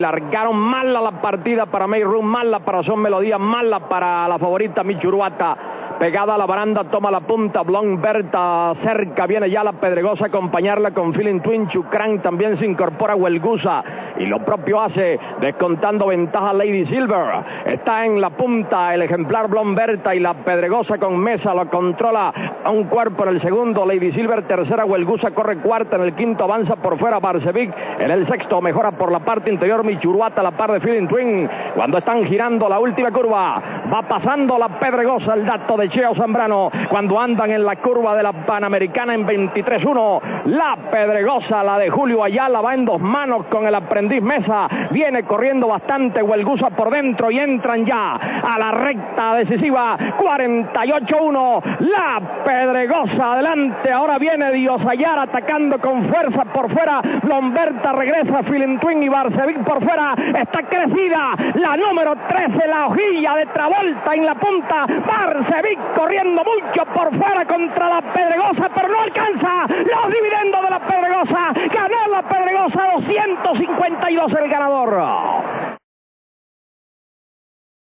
Largaron mala la partida para May Room, mala para Son Melodía, mala para la favorita Michuruata. Pegada a la baranda, toma la punta, Blonde Berta cerca, viene ya la Pedregosa a acompañarla con Feeling Twin. Chucrán también se incorpora Huelgusa y lo propio hace, descontando ventaja Lady Silver. Está en la punta el ejemplar Blonde Berta y la Pedregosa con Mesa lo controla a un cuerpo en el segundo, Lady Silver tercera, Huelgusa corre cuarta, en el quinto avanza por fuera Barcevic, en el sexto mejora por la parte interior Michuruata a la par de Feeling Twin. Cuando están girando la última curva, va pasando la Pedregosa, el dato de Cheo Zambrano, cuando andan en la curva de la Panamericana en 23-1, la Pedregosa, la de Julio Ayala, va en dos manos con el aprendiz Mesa, viene corriendo bastante Huelgusa por dentro y entran ya a la recta decisiva, 48-1, la Pedregosa adelante, ahora viene Diosayar atacando con fuerza por fuera, Lomberta regresa, Feeling Twin y Barcevic por fuera, está crecida la número 13, la hojilla de Travolta en la punta, Barcevic corriendo mucho por fuera contra la Pedregosa, pero no alcanza los dividendos de la Pedregosa. Ganó la Pedregosa, 252 el ganador.